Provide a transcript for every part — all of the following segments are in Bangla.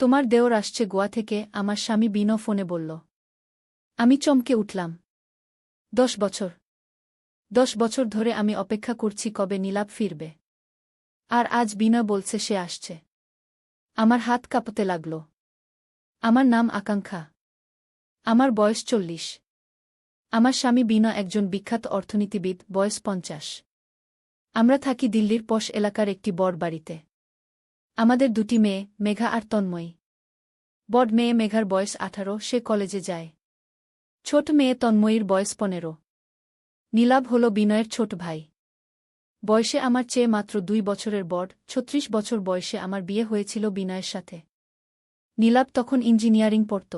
তোমার দেওর আসছে গোয়া থেকে, আমার স্বামী বিনো ফোনে বলল। আমি চমকে উঠলাম। 10 বছর। 10 বছর ধরে আমি অপেক্ষা করছি কবে নীলাভ ফিরবে। আর আজ বিনয় বলছে সে আসছে। আমার হাত কাঁপতে লাগল। আমার নাম আকাঙ্ক্ষা। আমার বয়স 40। আমার স্বামী বিনয় একজন বিখ্যাত অর্থনীতিবিদ, বয়স 50। আমরা থাকি দিল্লির পশ এলাকার একটি বড় বাড়িতে। আমাদের দুটি মেয়ে, মেঘা আর তন্ময়ী। বড় মেয়ে মেঘার বয়স 18, সে কলেজে যায়। ছোট মেয়ে তন্ময়ীর বয়স 15। নীলাভ হল বিনয়ের ছোট ভাই। বয়সে আমার চেয়ে মাত্র 2 বছরের বড়। 36 বছর বয়সে আমার বিয়ে হয়েছিল বিনয়ের সাথে। নীলাভ তখন ইঞ্জিনিয়ারিং পড়ত।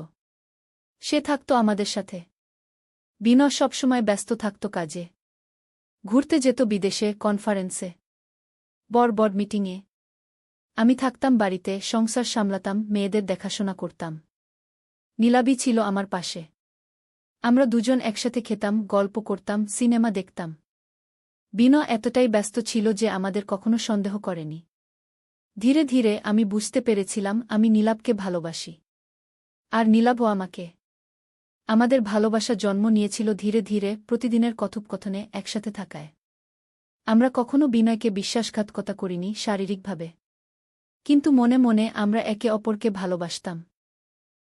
সে থাকত আমাদের সাথে। বিনয় সবসময় ব্যস্ত থাকত কাজে। ঘুরতে যেত বিদেশে, কনফারেন্সে, বড় বড় মিটিংয়ে। আমি থাকতাম বাড়িতে, সংসার সামলাতাম, মেয়েদের দেখাশোনা করতাম। নীলাভই ছিল আমার পাশে। আমরা দুজন একসাথে খেতাম, গল্প করতাম, সিনেমা দেখতাম। বিনয় এতটাই ব্যস্ত ছিল যে আমাদের কখনো সন্দেহ করেনি। ধীরে ধীরে আমি বুঝতে পেরেছিলাম আমি নীলাভকে ভালোবাসি। আর নীলাভও আমাকে। আমাদের ভালোবাসা জন্ম নিয়েছিল ধীরে ধীরে, প্রতিদিনের কথোপকথনে, একসাথে থাকায়। আমরা কখনো বিনয়কে বিশ্বাসঘাতকতা করিনি শারীরিকভাবে। কিন্তু মনে মনে আমরা একে অপরকে ভালোবাসতাম।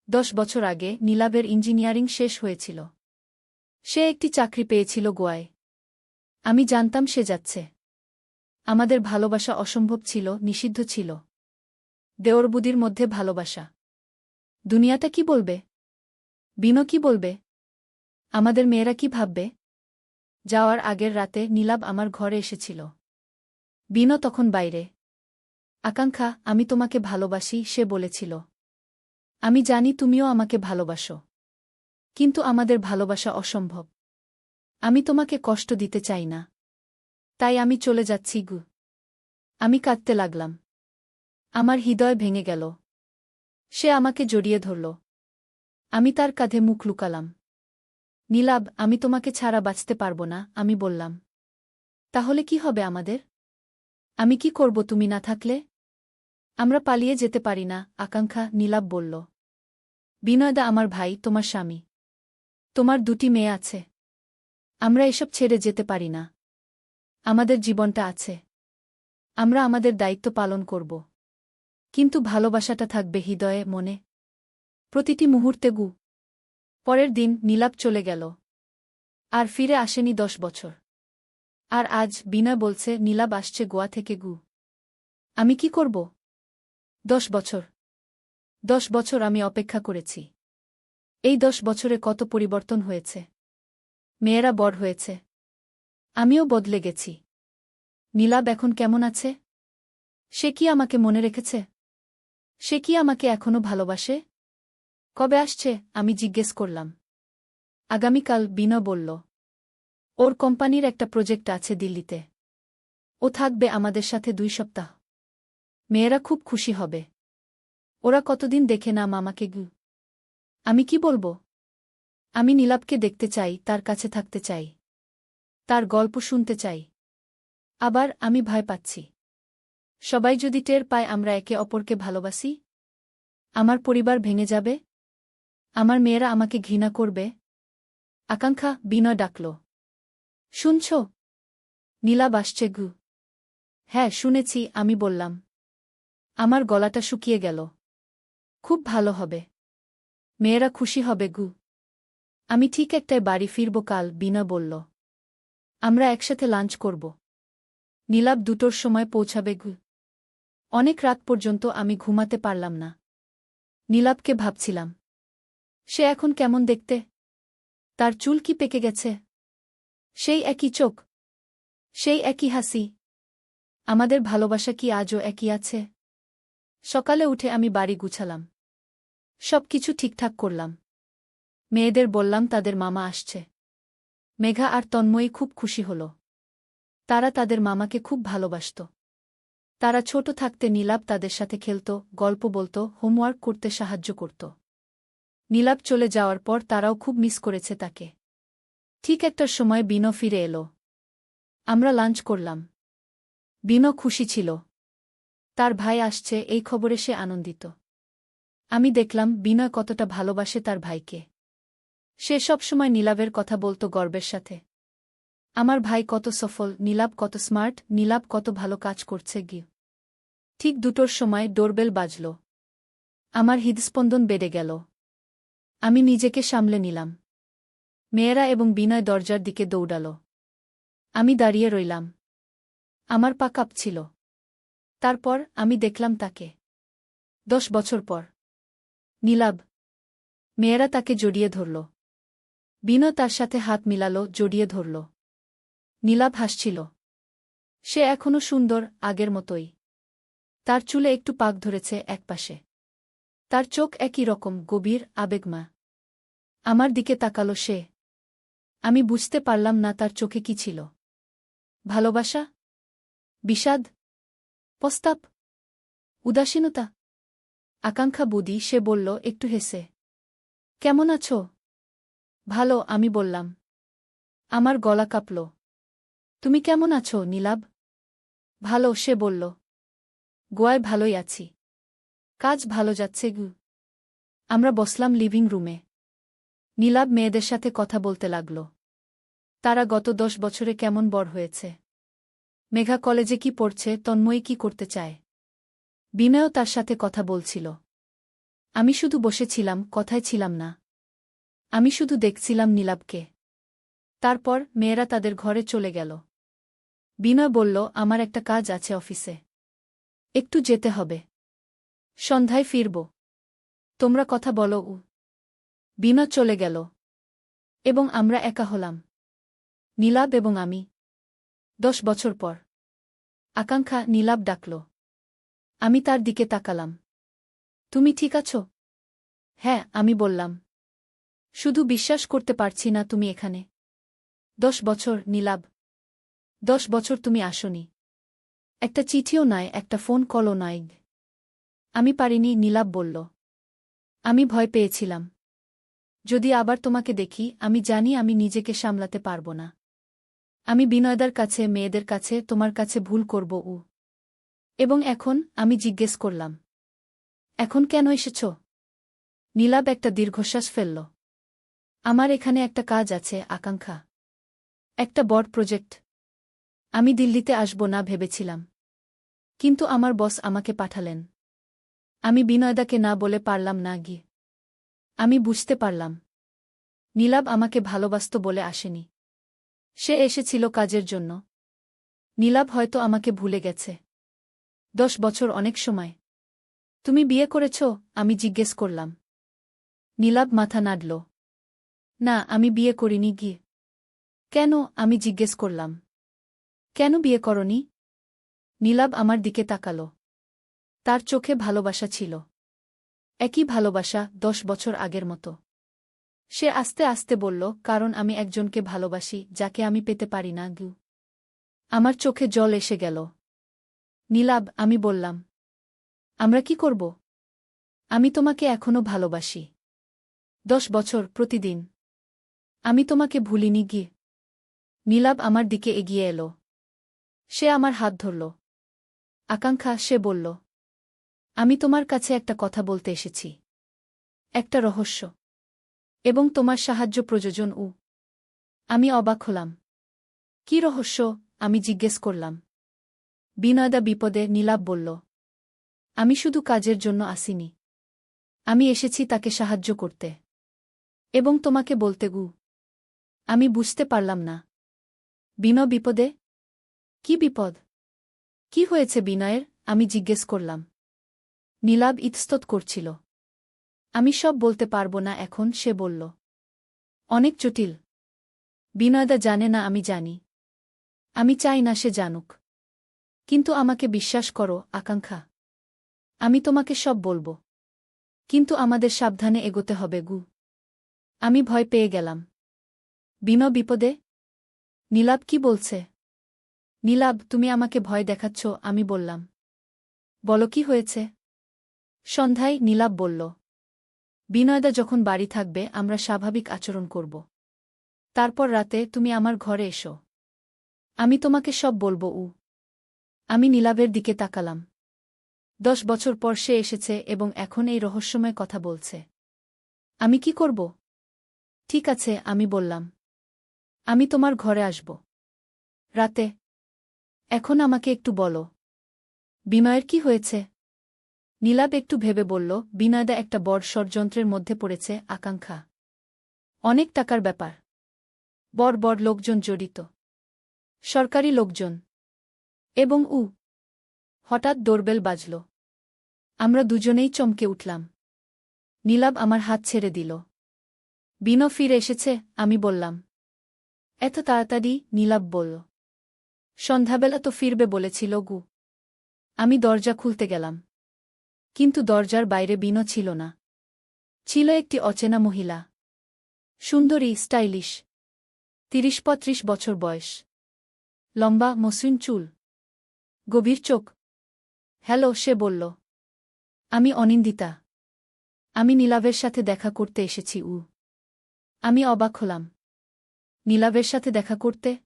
10 বছর আগে নীলাভের ইঞ্জিনিয়ারিং শেষ হয়েছিল। সে একটি চাকরি পেয়েছিল গোয়ায়। আমি জানতাম সে যাচ্ছে। আমাদের ভালোবাসা অসম্ভব ছিল, নিষিদ্ধ ছিল। দেওরবুদির মধ্যে ভালোবাসা। দুনিয়াটা কি বলবে? বিনো কি বলবে? আমাদের মেয়েরা কি ভাববে? যাওয়ার আগের রাতে নীলাভ আমার ঘরে এসেছিল। বিনো তখন বাইরে। আকাঙ্ক্ষা, আমি তোমাকে ভালোবাসি, সে বলেছিল। আমি জানি তুমিও আমাকে ভালোবাসো। কিন্তু আমাদের ভালোবাসা অসম্ভব। আমি তোমাকে কষ্ট দিতে চাই না। তাই আমি চলে যাচ্ছি গু। আমি কাঁদতে লাগলাম। আমার হৃদয় ভেঙে গেল। সে আমাকে জড়িয়ে ধরল। আমি তার কাঁধে মুখ লুকালাম। নীলাভ, আমি তোমাকে ছাড়া বাঁচতে পারব না, আমি বললাম। তাহলে কি হবে আমাদের? আমি কি করব তুমি না থাকলে? আমরা পালিয়ে যেতে পারি না, আকাঙ্ক্ষা, নীলাভ বলল। বিনয়দা আমার ভাই, তোমার স্বামী। তোমার 2টি মেয়ে আছে। আমরা এসব ছেড়ে যেতে পারি না। আমাদের জীবনটা আছে। আমরা আমাদের দায়িত্ব পালন করব। কিন্তু ভালোবাসাটা থাকবে হৃদয়ে, মনে, প্রতিটি মুহূর্তে গু। পরের দিন নীলাভ চলে গেল। আর ফিরে আসেনি 10 বছর। আর আজ বিনয় বলছে নীলাভ আসছে গোয়া থেকে গু। আমি কি করব? 10 বছর। 10 বছর আমি অপেক্ষা করেছি। এই 10 বছরে কত পরিবর্তন হয়েছে। মেয়েরা বড় হয়েছে। আমিও বদলে গেছি। নীলাভ এখন কেমন আছে? সে কি আমাকে মনে রেখেছে? সে কি আমাকে এখনো ভালোবাসে? কবে আসছে? আমি জিজ্ঞেস করলাম। আগামীকাল, বিনয় বলল। ওর কোম্পানির একটা প্রজেক্ট আছে দিল্লিতে। ও থাকবে আমাদের সাথে 2 সপ্তাহ। মেয়েরা খুব খুশি হবে। ওরা কতদিন দেখে না মামাকে গু। আমি কি বলবো? আমি নীলাভকে দেখতে চাই, তার কাছে থাকতে চাই। তার গল্প শুনতে চাই। আবার আমি ভয় পাচ্ছি। সবাই যদি টের পায় আমরা একে অপরকে ভালোবাসি? আমার পরিবার ভেঙে যাবে? আমার মেয়েরা আমাকে ঘৃণা করবে? আকাঙ্ক্ষা, বিনয় ডাকল। শুনছ? নীলাভ আসছে গু। হ্যাঁ শুনেছি, আমি বললাম। আমার গলাটা শুকিয়ে গেল। খুব ভালো হবে। মেয়েরা খুশি হবে গু। আমি ঠিক একটায় বাড়ি ফিরব কাল, বিনয় বলল। আমরা একসাথে লাঞ্চ করব। নীলাভ 2টোর সময় পৌঁছাবে গু। অনেক রাত পর্যন্ত আমি ঘুমাতে পারলাম না। নীলাভকে ভাবছিলাম। সে এখন কেমন দেখতে? তার চুল কি পেকে গেছে? সেই একই চোখ? সেই একই হাসি? আমাদের ভালোবাসা কি আজও একই আছে? সকালে উঠে আমি বাড়ি গুছালাম। সব কিছু ঠিকঠাক করলাম। মেয়েদের বললাম তাদের মামা আসছে। মেঘা আর তন্ময়ী খুব খুশি হল। তারা তাদের মামাকে খুব ভালোবাসত। তারা ছোট থাকতে নীলাভ তাদের সাথে খেলত, গল্প বলত, হোমওয়ার্ক করতে সাহায্য করত। নীলাভ চলে যাওয়ার পর তারাও খুব মিস করেছে তাকে। ঠিক একটার সময় বিনো ফিরে এলো। আমরা লাঞ্চ করলাম। বিনো খুশি ছিল। তার ভাই আসছে এই খবরে সে আনন্দিত। আমি দেখলাম বিনয় কতটা ভালোবাসে তার ভাইকে। সে সবসময় নীলাভের কথা বলতো গর্বের সাথে। আমার ভাই কত সফল, নীলাভ কত স্মার্ট, নীলাভ কত ভালো কাজ করছে গিয়ে। ঠিক 2টোর সময় ডোরবেল বাজল। আমার হৃদস্পন্দন বেড়ে গেল। আমি নিজেকে সামলে নিলাম। মেয়েরা এবং বিনয় দরজার দিকে দৌড়াল। আমি দাঁড়িয়ে রইলাম। আমার পা কাঁপছিল। তারপর আমি দেখলাম তাকে। 10 বছর পর। নীলাভ। মেয়েরা তাকে জড়িয়ে ধরল। বিনয় তার সাথে হাত মিলাল, জড়িয়ে ধরল। নীলাভ হাসছিল। সে এখনো সুন্দর, আগের মতোই। তার চুলে একটু পাক ধরেছে একপাশে। তার চোখ একই রকম গভীর, আবেগমা। আমার দিকে তাকাল সে। আমি বুঝতে পারলাম না তার চোখে কি ছিল। ভালোবাসা? বিষাদ? পস্তাপ? উদাসীনতা? আকাঙ্ক্ষা বুঝি সে বলল একটু হেসে। কেমন আছো? ভালো, আমি বললাম। আমার গলা কাঁপল। তুমি কেমন আছো নীলাভ? ভালো, সে বলল। গোয়ায় ভালোই আছি। কাজ ভালো যাচ্ছে গু। আমরা বসলাম লিভিং রুমে। নীলাভ মেয়েদের সাথে কথা বলতে লাগল। তারা গত 10 বছরে কেমন বড় হয়েছে। মেঘা কলেজে কি পড়ছে, তন্ময়ী কি করতে চায়। বিনয়ও তার সাথে কথা বলছিল। আমি শুধু বসেছিলাম, কথায় ছিলাম না। আমি শুধু দেখছিলাম নীলাভকে। তারপর মেয়েরা তাদের ঘরে চলে গেল। বিনয় বলল, আমার একটা কাজ আছে অফিসে। একটু যেতে হবে। সন্ধ্যায় ফিরব। তোমরা কথা বলো। বিনয় চলে গেল। এবং আমরা একা হলাম। নীলাভ এবং আমি। 10 বছর পর। আকাঙ্ক্ষা, নীলাভ ডাকল। আমি তার দিকে তাকালাম। তুমি ঠিক আছো? হ্যাঁ, আমি বললাম। শুধু বিশ্বাস করতে পারছি না তুমি এখানে। 10 বছর নীলাভ। 10 বছর তুমি আসনি। একটা চিঠিও নয়, একটা ফোন কলও নয়। আমি পারিনি, নীলাভ বলল। আমি ভয় পেয়েছিলাম। যদি আবার তোমাকে দেখি, আমি জানি আমি নিজেকে সামলাতে পারব না। আমি বিনয়দার কাছে, মেয়েদের কাছে, তোমার কাছে ভুল করব। এবং এখন আমি জিজ্ঞেস করলাম, এখন কেন এসেছ? নীলাভ একটা দীর্ঘশ্বাস ফেলল। আমার এখানে একটা কাজ আছে আকাঙ্ক্ষা। একটা বড় প্রজেক্ট। আমি দিল্লিতে আসব না ভেবেছিলাম। কিন্তু আমার বস আমাকে পাঠালেন। আমি বিনয়দাকে না বলে পারলাম না গিয়ে। আমি বুঝতে পারলাম। নীলাভ আমাকে ভালোবাসত বলে আসেনি। সে এসেছিল কাজের জন্য। নীলাভ হয়তো আমাকে ভুলে গেছে। 10 বছর অনেক সময়। তুমি বিয়ে করেছ? আমি জিজ্ঞেস করলাম। নীলাভ মাথা নাড়ল। না, আমি বিয়ে করিনি গিয়ে। কেন? আমি জিজ্ঞেস করলাম। কেন বিয়ে করনি? নীলাভ আমার দিকে তাকাল। তার চোখে ভালোবাসা ছিল। একই ভালোবাসা, 10 বছর আগের মতো। সে আস্তে আস্তে বলল, কারণ আমি একজনকে ভালোবাসি যাকে আমি পেতে পারি না গু। আমার চোখে জল এসে গেল। নীলাভ, আমি বললাম। আমরা কি করব? আমি তোমাকে এখনো ভালোবাসি। 10 বছর, প্রতিদিন। আমি তোমাকে ভুলিনি গি। নীলাভ আমার দিকে এগিয়ে এলো। সে আমার হাত ধরল। আকাঙ্ক্ষা, সে বলল। আমি তোমার কাছে একটা কথা বলতে এসেছি। একটা রহস্য। এবং তোমার সাহায্য প্রয়োজন। আমি অবাক হলাম। কি রহস্য? আমি জিজ্ঞেস করলাম। বিনয়দা বিপদে, নীলাভ বলল। আমি শুধু কাজের জন্য আসিনি। আমি এসেছি তাকে সাহায্য করতে। এবং তোমাকে বলতে গু। আমি বুঝতে পারলাম না। বিনয় বিপদে? কি বিপদ? কি হয়েছে বিনয়ের? আমি জিজ্ঞেস করলাম। নীলাভ ইতস্তত করছিল। আমি সব বলতে পারব না এখন, সে বলল। অনেক জটিল। বিনয়দা জানে না আমি জানি। আমি চাই না সে জানুক। কিন্তু আমাকে বিশ্বাস করো আকাঙ্ক্ষা। আমি তোমাকে সব বলবো। কিন্তু আমাদের সাবধানে এগোতে হবে গু। আমি ভয় পেয়ে গেলাম। বিনয় বিপদে? নীলাভ কি বলছে? নীলাভ, তুমি আমাকে ভয় দেখাচ্ছ, আমি বললাম। বলো কি হয়েছে? সন্ধ্যায়, নীলাভ বলল। বিনয়দা যখন বাড়ি থাকবে আমরা স্বাভাবিক আচরণ করব। তারপর রাতে তুমি আমার ঘরে এসো। আমি তোমাকে সব বলবো। আমি নীলাভের দিকে তাকালাম। 10 বছর পর সে এসেছে এবং এখন এই রহস্যময় কথা বলছে। আমি কি করব? ঠিক আছে, আমি বললাম। আমি তোমার ঘরে আসব। রাতে। এখন আমাকে একটু বলো। বিনয়ের কি হয়েছে? নীলাব একটু ভেবে বলল, বিনয়দা একটা বড় ষড়যন্ত্রের মধ্যে পড়েছে। আকাঙ্ক্ষা। অনেক টাকার ব্যাপার। বড় বড় লোকজন জড়িত। সরকারি লোকজন। এবং হঠাৎ ডোরবেল বাজল। আমরা দুজনেই চমকে উঠলাম। নীলাব আমার হাত ছেড়ে দিল। বিনো ফিরে এসেছে, আমি বললাম। এত তাড়াতাড়ি? নীলাব বলল। সন্ধ্যাবেলা তো ফিরবে বলেছিল গু। আমি দরজা খুলতে গেলাম। কিন্তু দরজার বাইরে বিনো ছিল না। ছিল একটি অচেনা মহিলা। সুন্দরী, স্টাইলিশ। ৩০-৩৫ বছর বয়স। লম্বা, মসৃণ চুল। গভীর চোখ। হ্যালো, সে বলল। আমি অনিন্দিতা। আমি নীলাবের সাথে দেখা করতে এসেছি। আমি অবাক হলাম। নীলাবের সাথে দেখা করতে?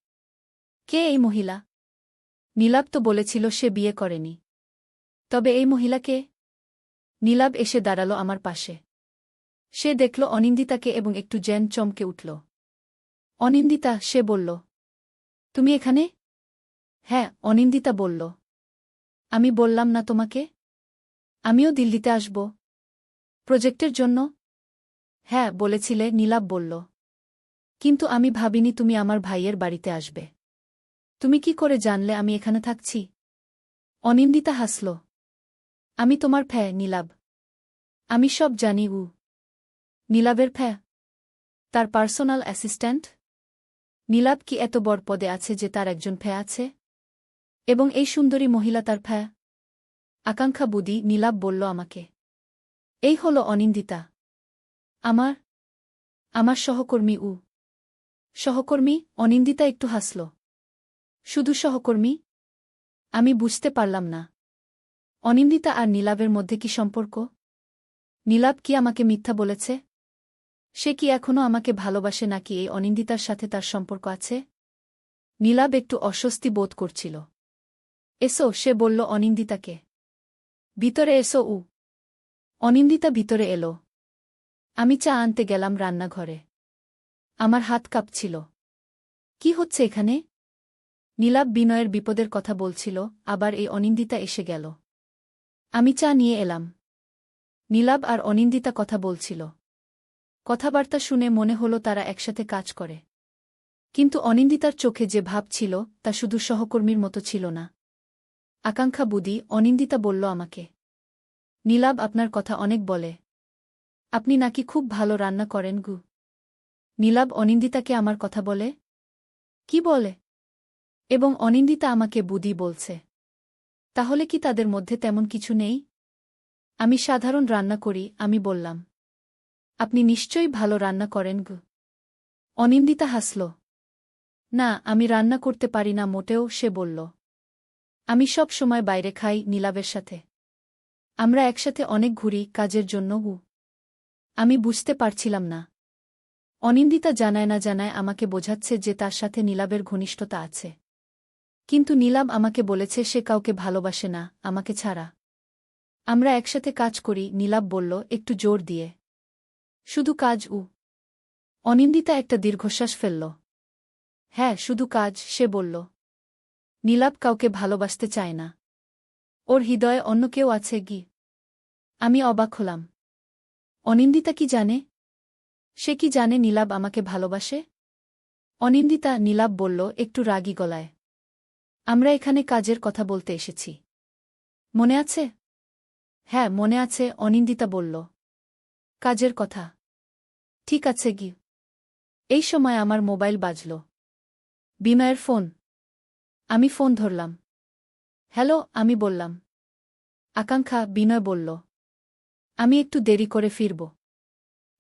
কে এই মহিলা? নীলাব তো বলেছিল সে বিয়ে করেনি। তবে এই মহিলা কে? নীলাব এসে দাঁড়াল আমার পাশে। সে দেখল অনিন্দিতাকে এবং একটু যেন চমকে উঠল। অনিন্দিতা, সে বলল। তুমি এখানে? হ্যাঁ, অনিন্দিতা বলল। আমি বললাম না তোমাকে? আমিও দিল্লিতে আসব। প্রজেক্টের জন্য? হ্যাঁ, বলেছিলে, নীলাব বলল। কিন্তু আমি ভাবিনি তুমি আমার ভাইয়ের বাড়িতে আসবে। তুমি কি করে জানলে আমি এখানে থাকছি? অনিন্দিতা হাসল। আমি তোমার নীলাব। আমি সব জানি। নীলাবের তার পার্সোনাল অ্যাসিস্ট্যান্ট? নীলাব কি এত বড় পদে আছে যে তার একজন আছে? এবং এই সুন্দরী মহিলা তার আকাঙ্ক্ষা বুদি, নীলাব বলল আমাকে। এই হল অনিন্দিতা। আমার আমার সহকর্মী। সহকর্মী? অনিন্দিতা একটু হাসল। শুধু সহকর্মী? আমি বুঝতে পারলাম না। অনিন্দিতা আর নীলাবের মধ্যে কি সম্পর্ক? নীলাব কি আমাকে মিথ্যা বলেছে? সে কি এখনও আমাকে ভালোবাসে নাকি এই অনিন্দিতার সাথে তার সম্পর্ক আছে? নীলাব একটু অস্বস্তি বোধ করছিল। এসো, সে বলল অনিন্দিতাকে। ভিতরে এসো। অনিন্দিতা ভিতরে এলো। আমি চা আনতে গেলাম রান্নাঘরে। আমার হাত কাঁপছিল। কি হচ্ছে এখানে? নীলাব বিনয়ের বিপদের কথা বলছিল, আবার এই অনিন্দিতা এসে গেল। আমি চা নিয়ে এলাম। নীলাব আর অনিন্দিতা কথা বলছিল। কথাবার্তা শুনে মনে হল তারা একসাথে কাজ করে। কিন্তু অনিন্দিতার চোখে যে ভাব ছিল তা শুধু সহকর্মীর মতো ছিল না। আকাঙ্ক্ষা বুদি, অনিন্দিতা বলল আমাকে। নীলাব আপনার কথা অনেক বলে। আপনি নাকি খুব ভালো রান্না করেন গু। নীলাব অনিন্দিতাকে আমার কথা বলে? কি বলে? এবং অনিন্দিতা আমাকে বুদি বলছে। তাহলে কি তাদের মধ্যে তেমন কিছু নেই? আমি সাধারণ রান্না করি, আমি বললাম। আপনি নিশ্চয়ই ভালো রান্না করেন গু। অনিন্দিতা হাসল। না, আমি রান্না করতে পারি না মোটেও, সে বলল। আমি সব সময় বাইরে খাই নীলাবের সাথে। আমরা একসাথে অনেক ঘুরি কাজের জন্য। আমি বুঝতে পারছিলাম না। অনিন্দিতা জানায় না জানায় আমাকে বোঝাচ্ছে যে তার সাথে নীলাবের ঘনিষ্ঠতা আছে। কিন্তু নীলাব আমাকে বলেছে সে কাউকে ভালোবাসে না, আমাকে ছাড়া। আমরা একসাথে কাজ করি, নীলাব বলল একটু জোর দিয়ে। শুধু কাজ? অনিন্দিতা একটা দীর্ঘশ্বাস ফেলল। হ্যাঁ, শুধু কাজ, সে বলল। নীলাব কাউকে ভালোবাসতে চায় না। ওর হৃদয়ে অন্য কেউ আছে গি। আমি অবাক হলাম। অনিন্দিতা কি জানে? সে কি জানে নীলাব আমাকে ভালোবাসে? অনিন্দিতা, নীলাব বলল একটু রাগী গলায়। আমরা এখানে কাজের কথা বলতে এসেছি। মনে আছে? হ্যাঁ, মনে আছে, অনিন্দিতা বলল। কাজের কথা? ঠিক আছে গি। এই সময় আমার মোবাইল বাজল। বিনয়ের ফোন। আমি ফোন ধরলাম। হ্যালো, আমি বললাম। আকাঙ্ক্ষা, বিনয় বলল। আমি একটু দেরি করে ফিরব।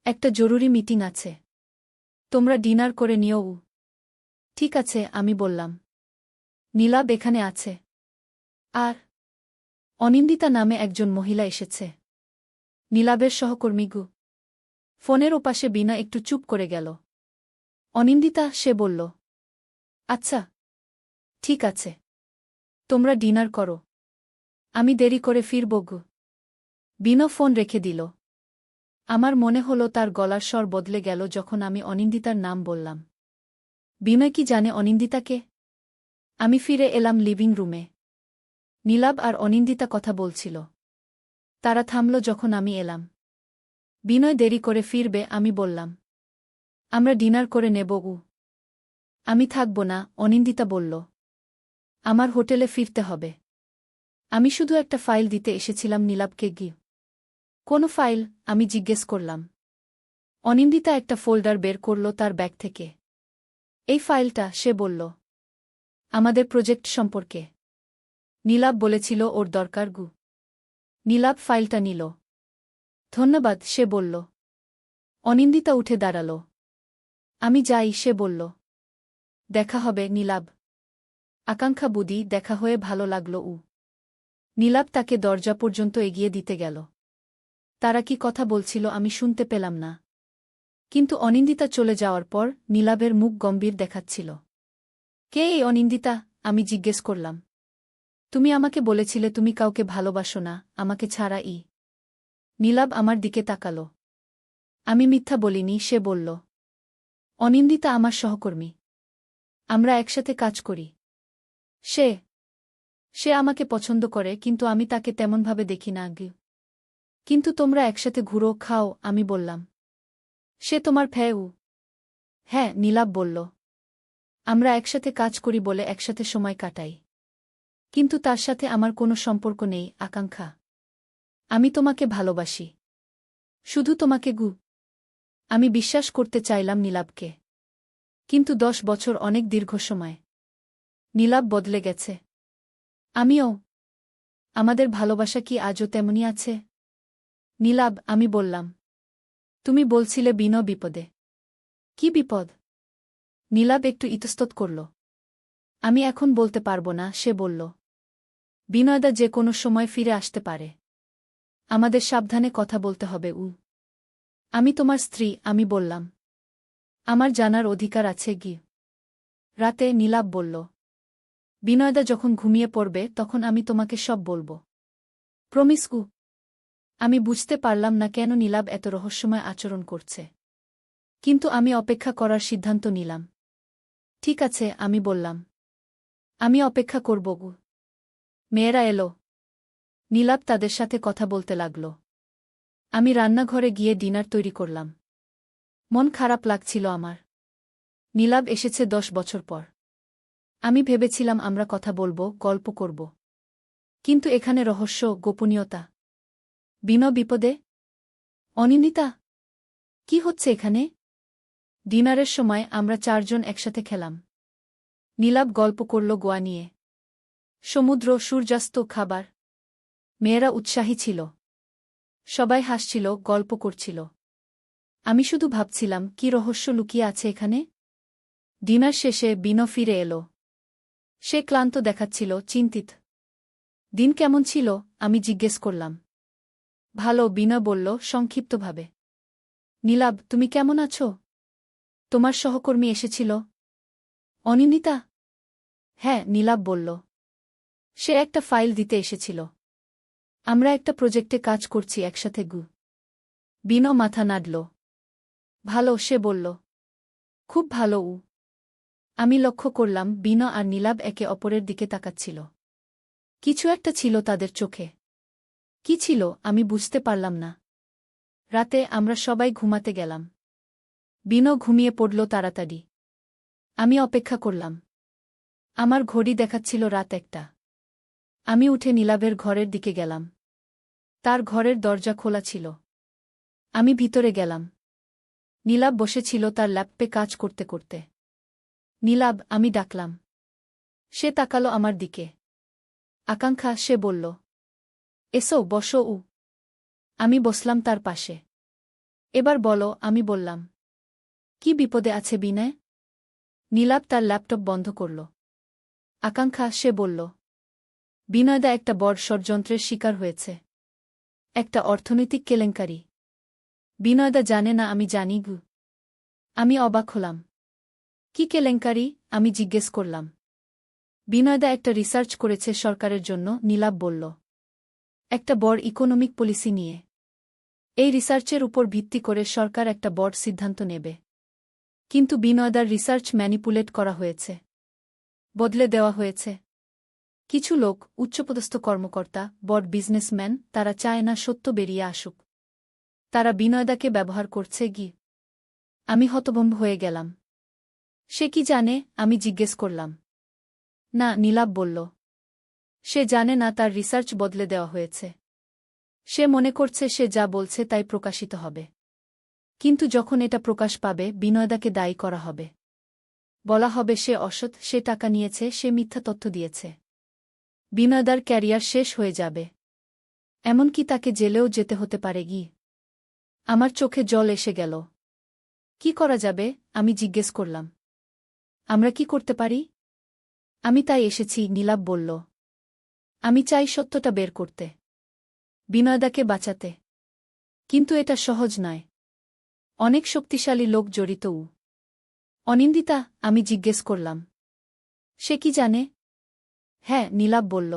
একটা জরুরি মিটিং আছে। তোমরা ডিনার করে নিও। ঠিক আছে, আমি বললাম। নীলাব এখানে আছে। আর অনিন্দিতা নামে একজন মহিলা এসেছে। নীলাবের সহকর্মী গু। ফোনের ওপাশে বিনা একটু চুপ করে গেল। অনিন্দিতা, সে বলল। আচ্ছা। ঠিক আছে। তোমরা ডিনার করো। আমি দেরি করে ফিরব গো। বিনো ফোন রেখে দিল। আমার মনে হলো তার গলার স্বর বদলে গেল যখন আমি অনিন্দিতার নাম বললাম। বিনয় কি জানে অনিন্দিতাকে? আমি ফিরে এলাম লিভিং রুমে। নীলাভ আর অনিন্দিতা কথা বলছিল। তারা থামল যখন আমি এলাম। বিনয় দেরি করে ফিরবে আমি বললাম। আমরা ডিনার করে নেব উ। আমি থাকব না, অনিন্দিতা বলল। আমার হোটেলে ফিরতে হবে। আমি শুধু একটা ফাইল দিতে এসেছিলাম নীলাভকে গিয়ে। কোন ফাইল? আমি জিজ্ঞেস করলাম। অনিন্দিতা একটা ফোল্ডার বের করল তার ব্যাগ থেকে। এই ফাইলটা, সে বলল। আমাদের প্রজেক্ট সম্পর্কে। নীলাভ বলেছিল ওর দরকার গু। নীলাভ ফাইলটা নিল। ধন্যবাদ, সে বলল। অনিন্দিতা উঠে দাঁড়াল। আমি যাই, সে বলল। দেখা হবে নীলাভ। আকাঙ্ক্ষা বুদি, দেখা হয়ে ভালো লাগল উ। নীলাভ তাকে দরজা পর্যন্ত এগিয়ে দিতে গেল। তারা কি কথা বলছিল আমি শুনতে পেলাম না। কিন্তু অনিন্দিতা চলে যাওয়ার পর নীলাভের মুখ গম্ভীর দেখাচ্ছিল। কে এই অনিন্দিতা? আমি জিজ্ঞেস করলাম। তুমি আমাকে বলেছিলে তুমি কাউকে ভালোবাসো না, আমাকে ছাড়া ই। নীলাভ আমার দিকে তাকাল। আমি মিথ্যা বলিনি, সে বলল। অনিন্দিতা আমার সহকর্মী। আমরা একসাথে কাজ করি। সে সে আমাকে পছন্দ করে, কিন্তু আমি তাকে তেমনভাবে দেখি না গি। কিন্তু তোমরা একসাথে ঘুরো, খাও, আমি বললাম। সে তোমার ফ্যাউ? হ্যাঁ, নীলাভ বলল। আমরা একসাথে কাজ করি বলে একসাথে সময় কাটাই। কিন্তু তার সাথে আমার কোনো সম্পর্ক নেই আকাঙ্ক্ষা। আমি তোমাকে ভালোবাসি। শুধু তোমাকে গু। আমি বিশ্বাস করতে চাইলাম নীলাভকে। কিন্তু 10 বছর অনেক দীর্ঘ সময়। নীলাভ বদলে গেছে। আমিও। আমাদের ভালোবাসা কি আজও তেমনই আছে? নীলাভ, আমি বললাম। তুমি বলছিলে বিনো বিপদে। কি বিপদ? নীলাভ একটু ইতস্তত করল। আমি এখন বলতে পারব না, সে বলল। বিনয়দা যে কোনো সময় ফিরে আসতে পারে। আমাদের সাবধানে কথা বলতে হবে উ। আমি তোমার স্ত্রী, আমি বললাম। আমার জানার অধিকার আছে গি। রাতে, নীলাভ বলল। বিনয়দা যখন ঘুমিয়ে পড়বে তখন আমি তোমাকে সব বলবো। প্রমিস উ। আমি বুঝতে পারলাম না কেন নীলাভ এত রহস্যময় আচরণ করছে। কিন্তু আমি অপেক্ষা করার সিদ্ধান্ত নিলাম। ঠিক আছে, আমি বললাম। আমি অপেক্ষা করব গু। মেয়েরা এলো। নীলাভ তাদের সাথে কথা বলতে লাগল। আমি রান্নাঘরে গিয়ে ডিনার তৈরি করলাম। মন খারাপ লাগছিল আমার। নীলাভ এসেছে 10 বছর পর। আমি ভেবেছিলাম আমরা কথা বলবো, গল্প করব। কিন্তু এখানে রহস্য, গোপনীয়তা। বিনো বিপদে? অনিন্দিতা? কি হচ্ছে এখানে? ডিনারের সময় আমরা 4 জন একসাথে খেলাম। নীলাভ গল্প করল গোয়া নিয়ে। সমুদ্র, সূর্যাস্ত, খাবার। মেয়েরা উৎসাহী ছিল। সবাই হাসছিল, গল্প করছিল। আমি শুধু ভাবছিলাম কি রহস্য লুকিয়ে আছে এখানে। ডিনার শেষে বিনো ফিরে এলো। সে ক্লান্ত দেখাচ্ছিল, চিন্তিত। দিন কেমন ছিল? আমি জিজ্ঞেস করলাম। ভালো, বিনো বলল সংক্ষিপ্তভাবে। নীলাভ, তুমি কেমন আছো? তোমার সহকর্মী এসেছিল? অনিন্দিতা? হ্যাঁ, নীলাভ বলল। সে একটা ফাইল দিতে এসেছিল। আমরা একটা প্রজেক্টে কাজ করছি একসাথে গু। বিনো মাথা নাড়ল। ভালো, সে বলল। খুব ভালো উ। আমি লক্ষ্য করলাম বিনো আর নীলাভ একে অপরের দিকে তাকাচ্ছিল। কিছু একটা ছিল তাদের চোখে। কি ছিল আমি বুঝতে পারলাম না। রাতে আমরা সবাই ঘুমাতে গেলাম। বিনো ঘুমিয়ে পড়ল তাড়াতাড়ি। আমি অপেক্ষা করলাম। আমার ঘড়ি দেখাচ্ছিল রাত 1টা। আমি উঠে নীলাভের ঘরের দিকে গেলাম। তার ঘরের দরজা খোলা ছিল। আমি ভিতরে গেলাম। নীলাভ বসেছিল তার ল্যাপটপে কাজ করতে করতে। নীলাভ, আমি ডাকলাম। সে তাকালো আমার দিকে। আকাঙ্ক্ষা, সে বলল। এসো, বসো উ। আমি বসলাম তার পাশে। এবার বলো, আমি বললাম। কি বিপদে আছে বিনয়? নীলাভ তার ল্যাপটপ বন্ধ করল। আকাঙ্ক্ষা, সে বলল। বিনয়দা একটা বড় ষড়যন্ত্রের শিকার হয়েছে। একটা অর্থনৈতিক কেলেঙ্কারি। বিনয়দা জানে না আমি জানি গু। আমি অবাক হলাম। কি কেলেঙ্কারি? আমি জিজ্ঞেস করলাম। বিনয়দা একটা রিসার্চ করেছে সরকারের জন্য, নীলাভ বলল। একটা বড় ইকোনমিক পলিসি নিয়ে। এই রিসার্চের উপর ভিত্তি করে সরকার একটা বড় সিদ্ধান্ত নেবে। কিন্তু বিনয়দার রিসার্চ ম্যানিপুলেট করা হয়েছে, বদলে দেওয়া হয়েছে। কিছু লোক, উচ্চপদস্থ কর্মকর্তা, বড় বিজনেসম্যান, তারা চায় না সত্য বেরিয়ে আসুক। তারা বিনয়দাকে ব্যবহার করছে গি। আমি হতভম্ব হয়ে গেলাম। সে কি জানে? আমি জিজ্ঞেস করলাম। না, নীলাভ বলল। সে জানে না তার রিসার্চ বদলে দেওয়া হয়েছে। সে মনে করছে সে যা বলছে তাই প্রকাশিত হবে। কিন্তু যখন এটা প্রকাশ পাবে, বিনয়দাকে দায়ী করা হবে। বলা হবে সে অসৎ, সে টাকা নিয়েছে, সে মিথ্যা তথ্য দিয়েছে। বিনয়দার ক্যারিয়ার শেষ হয়ে যাবে। এমনকি তাকে জেলেও যেতে হতে পারে গি। আমার চোখে জল এসে গেল। কি করা যাবে? আমি জিজ্ঞেস করলাম। আমরা কি করতে পারি? আমি তাই এসেছি, নীলাভ বলল। আমি চাই সত্যটা বের করতে, বিনয়দাকে বাঁচাতে। কিন্তু এটা সহজ নয়। অনেক শক্তিশালী লোক জড়িত। অনিন্দিতা? আমি জিজ্ঞেস করলাম। সে কি জানে? হ্যাঁ, নীলাভ বলল।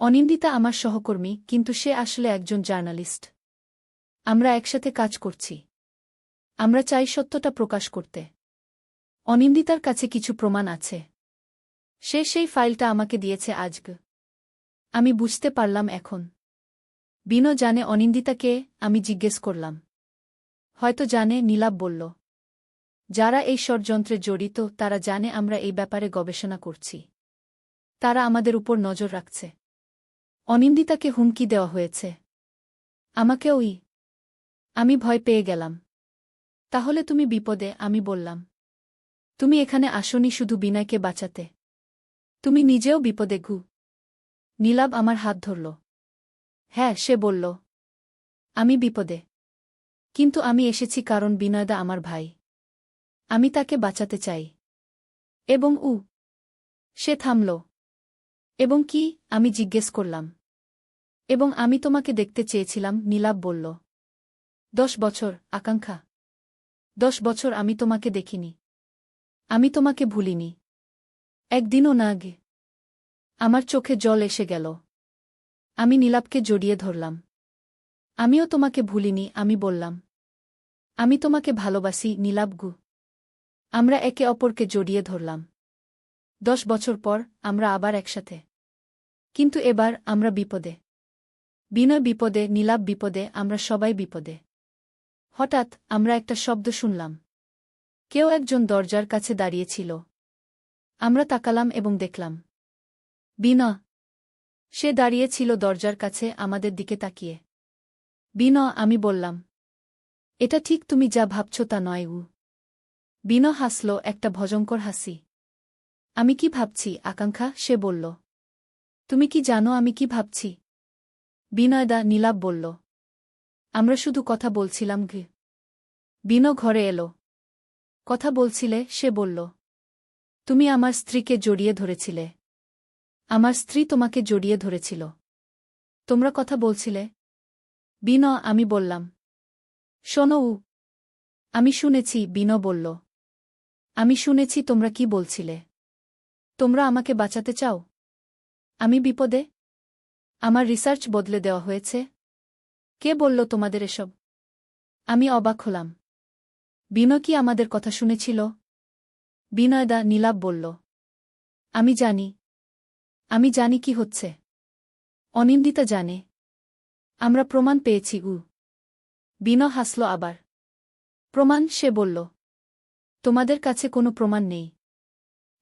অনিন্দিতা আমার সহকর্মী, কিন্তু সে আসলে একজন জার্নালিস্ট। আমরা একসাথে কাজ করছি। আমরা চাই সত্যটা প্রকাশ করতে। অনিন্দিতার কাছে কিছু প্রমাণ আছে। সে সেই ফাইলটা আমাকে দিয়েছে আজকে। আমি বুঝতে পারলাম এখন। বিনো জানে অনিন্দিতাকে? আমি জিজ্ঞেস করলাম। হয়তো জানে, নীলাভ বলল। যারা এই ষড়যন্ত্রে জড়িত তারা জানে আমরা এই ব্যাপারে গবেষণা করছি। তারা আমাদের উপর নজর রাখছে। অনিন্দিতাকে হুমকি দেওয়া হয়েছে। আমাকেওই। আমি ভয় পেয়ে গেলাম। তাহলে তুমি বিপদে? আমি বললাম। তুমি এখানে আসনি শুধু বিনয়কে বাঁচাতে। তুমি নিজেও বিপদে গু। নীলাভ আমার হাত ধরল। হ্যাঁ, সে বলল। আমি বিপদে। কিন্তু আমি এসেছি কারণ বিনয়দা আমার ভাই। আমি তাকে বাঁচাতে চাই। এবং সে থামল। এবং কি? আমি জিজ্ঞেস করলাম। এবং আমি তোমাকে দেখতে চেয়েছিলাম, নীলাভ বলল। 10 বছর, আকাঙ্ক্ষা। 10 বছর আমি তোমাকে দেখিনি। আমি তোমাকে ভুলিনি। একদিনও না গে। আমার চোখে জল এসে গেল। আমি নীলাভকে জড়িয়ে ধরলাম। আমিও তোমাকে ভুলিনি, আমি বললাম। আমি তোমাকে ভালোবাসি, নীলাভ গু। আমরা একে অপরকে জড়িয়ে ধরলাম। 10 বছর পর আমরা আবার একসাথে। কিন্তু এবার আমরা বিপদে। বিনয় বিপদে, নীলাভ বিপদে, আমরা সবাই বিপদে। হঠাৎ আমরা একটা শব্দ শুনলাম। কেউ একজন দরজার কাছে দাঁড়িয়েছিল। আমরা তাকালাম এবং দেখলাম বিনয়। সে দাঁড়িয়েছিল দরজার কাছে, আমাদের দিকে তাকিয়ে। বিনয়, আমি বললাম। এটা ঠিক তুমি যা ভাবছ তা নয়। বিনয় হাসল, একটা ভয়ঙ্কর হাসি। আমি কি ভাবছি, আকাঙ্ক্ষা? সে বলল। তুমি কি জানো আমি কি ভাবছি? বিনয়দা, নীলাভ বলল। আমরা শুধু কথা বলছিলাম গে। বিনয় ঘরে এলো। কথা বলছিলে? সে বলল। তুমি আমার স্ত্রীকে জড়িয়ে ধরেছিলে। আমার স্ত্রী তোমাকে জড়িয়ে ধরেছিল। তোমরা কথা বলছিলে? বিনয়, আমি বললাম। শোনো। আমি শুনেছি, বিনয় বলল। আমি শুনেছি তোমরা কি বলছিলে। তোমরা আমাকে বাঁচাতে চাও। আমি বিপদে। আমার রিসার্চ বদলে দেওয়া হয়েছে। কে বলল তোমাদের এসব? আমি অবাক হলাম। বিনয় কি আমাদের কথা শুনেছিল? বিনয়দা, নীলাভ বলল। আমি জানি। আমি জানি কি হচ্ছে। অনিন্দিতা জানে। আমরা প্রমাণ পেয়েছি। বিনয় হাসল আবার। প্রমাণ? সে বলল। তোমাদের কাছে কোনো প্রমাণ নেই।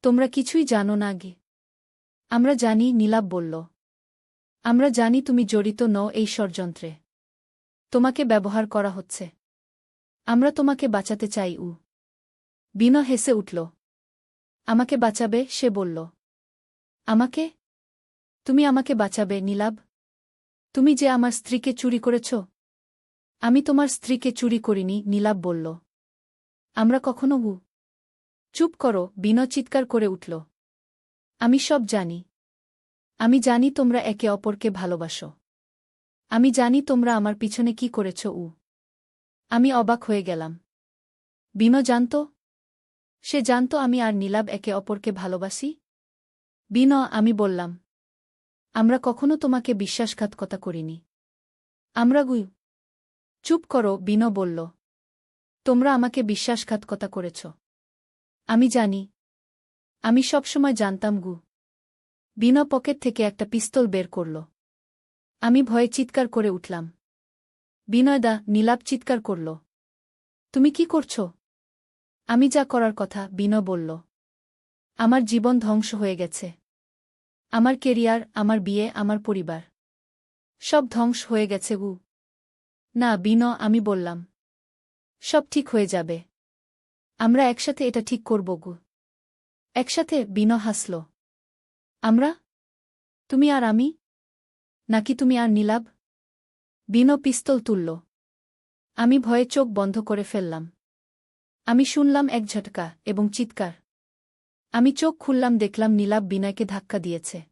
তোমরা কিছুই জানো না গে। আমরা জানি, নীলাভ বলল। আমরা জানি তুমি জড়িত নও এই ষড়যন্ত্রে। তোমাকে ব্যবহার করা হচ্ছে। আমরা তোমাকে বাঁচাতে চাই। বিনয় হেসে উঠল। আমাকে বাঁচাবে? সে বলল। আমাকে? তুমি আমাকে বাঁচাবে, নীলাভ? তুমি যে আমার স্ত্রীকে চুরি করেছ। আমি তোমার স্ত্রীকে চুরি করিনি, নীলাভ বলল। আমরা কখনো চুপ করো, বিনয় চিৎকার করে উঠল। আমি সব জানি। আমি জানি তোমরা একে অপরকে ভালোবাসো। আমি জানি তোমরা আমার পিছনে কি করেছ। আমি অবাক হয়ে গেলাম। বিনয় জানত? সে জানত আমি আর নীলাভ একে অপরকে ভালোবাসি? বিনয়, আমি বললাম। আমরা কখনো তোমাকে বিশ্বাসঘাতকতা করিনি। আমরা চুপ করো, বিনো বলল। তোমরা আমাকে বিশ্বাসঘাতকতা করেছ। আমি জানি। আমি সবসময় জানতাম বিনো পকেট থেকে একটা পিস্তল বের করল। আমি ভয়ে চিৎকার করে উঠলাম। বিনয়দা, নীলাভ চিৎকার করল। তুমি কি করছ? আমি যা করার কথা, বিনো বলল। আমার জীবন ধ্বংস হয়ে গেছে। আমার কেরিয়ার, আমার বিয়ে, আমার পরিবার সব ধ্বংস হয়ে গেছে না বিনো, আমি বললাম। সব ঠিক হয়ে যাবে। আমরা একসাথে এটা ঠিক করব একসাথে, বিনো হাসল। আমরা? তুমি আর আমি? নাকি তুমি আর নীলাভ? বিনো পিস্তল তুলল। আমি ভয়ে চোখ বন্ধ করে ফেললাম। আমি শুনলাম এক ঝটকা এবং চিৎকার। আমি চোখ খুললাম, দেখলাম নীলাভ বিনয়কে ধাক্কা দিয়েছে।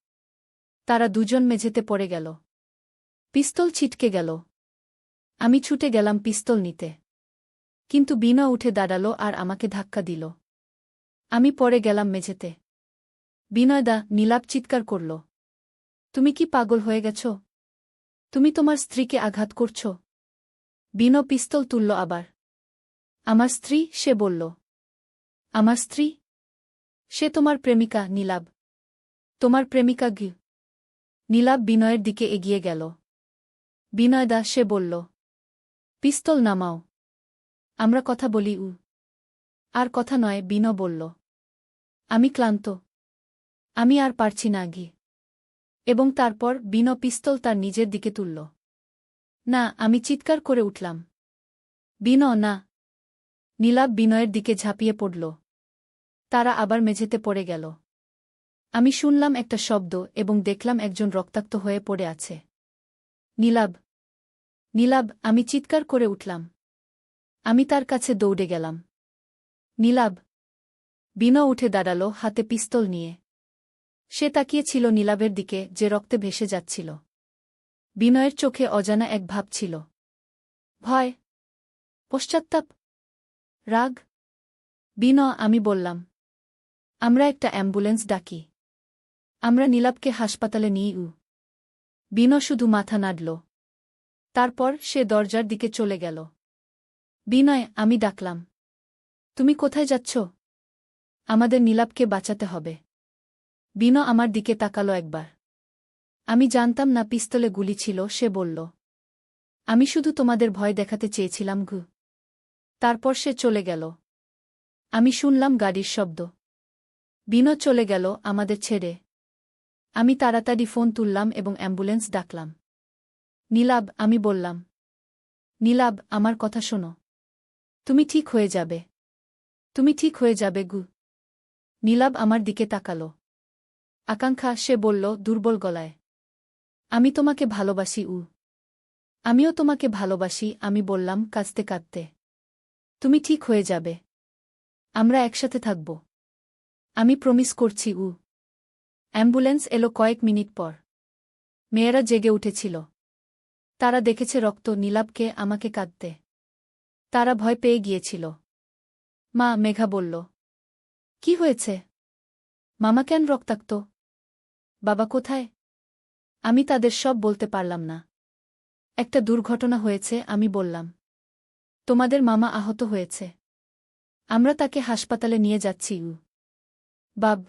তারা দুজন মেঝেতে পড়ে গেল। পিস্তল ছিটকে গেল। আমি ছুটে গেলাম পিস্তল নিতে। কিন্তু বিনয় উঠে দাঁড়াল আর আমাকে ধাক্কা দিল। আমি পড়ে গেলাম মেঝেতে। বিনয়দা, নীলাভ চিৎকার করল। তুমি কি পাগল হয়ে গেছ? তুমি তোমার স্ত্রীকে আঘাত করছ? বিনো পিস্তল তুলল আবার। আমার স্ত্রী, সে বলল। আমার স্ত্রী? সে তোমার প্রেমিকা, নীলাভ। তোমার প্রেমিকা নীলাভ বিনয়ের দিকে এগিয়ে গেল। বিনয়দা, সে বলল। পিস্তল নামাও। আমরা কথা বলি আর কথা নয়, বিনো বলল। আমি ক্লান্ত। আমি আর পারছি না এবং তারপর বিনো পিস্তল তার নিজের দিকে তুলল। না, আমি চিৎকার করে উঠলাম। বিনো, না! নীলাভ বিনয়ের দিকে ঝাঁপিয়ে পড়ল। তারা আবার মেঝেতে পড়ে গেল। আমি শুনলাম একটা শব্দ এবং দেখলাম একজন রক্তাক্ত হয়ে পড়ে আছে। নীলাভ! নীলাভ! আমি চিৎকার করে উঠলাম। আমি তার কাছে দৌড়ে গেলাম। নীলাভ! বিনো উঠে দাঁড়াল, হাতে পিস্তল নিয়ে। সে তাকিয়েছিল নীলাভের দিকে, যে রক্তে ভেসে যাচ্ছিল। বিনয়ের চোখে অজানা এক ভাব ছিল। ভয়, পশ্চাত্তাপ, রাগ। বিনো, আমি বললাম। আমরা একটা অ্যাম্বুলেন্স ডাকি। আমরা নীলাভকে হাসপাতালে নিই বিনো শুধু মাথা নাড়ল। তারপর সে দরজার দিকে চলে গেল। বিনয়, আমি ডাকলাম। তুমি কোথায় যাচ্ছ? আমাদের নীলাভকে বাঁচাতে হবে। বিনো আমার দিকে তাকালো একবার। আমি জানতাম না পিস্তলে গুলি ছিল, সে বলল। আমি শুধু তোমাদের ভয় দেখাতে চেয়েছিলাম তারপর সে চলে গেল। আমি শুনলাম গাড়ির শব্দ। বিনো চলে গেল আমাদের ছেড়ে। আমি তাড়াতাড়ি ফোন তুললাম এবং অ্যাম্বুলেন্স ডাকলাম। নীলাভ, আমি বললাম। নীলাভ, আমার কথা শোনো। তুমি ঠিক হয়ে যাবে। তুমি ঠিক হয়ে যাবে নীলাভ আমার দিকে তাকালো। আকাঙ্ক্ষা, সে বলল দুর্বল গলায়। আমি তোমাকে ভালোবাসি আমিও তোমাকে ভালোবাসি, আমি বললাম কাঁদতে কাঁদতে। তুমি ঠিক হয়ে যাবে। আমরা একসাথে থাকব। আমি প্রমিস করছি অ্যাম্বুলেন্স এলো কয়েক মিনিট পর। মেয়েরা জেগে উঠেছিল। তারা দেখেছে রক্ত, নীলাভকে, আমাকে কাঁদতে। তারা ভয় পেয়ে গিয়েছিল। মা, মেঘা বলল। কি হয়েছে? মামা কেন রক্তাক্ত? বাবা কোথায়? আমি তাদের সব বলতে পারলাম না। একটা দুর্ঘটনা হয়েছে, আমি বললাম। তোমাদের মামা আহত হয়েছে। আমরা তাকে হাসপাতালে নিয়ে যাচ্ছি বাব।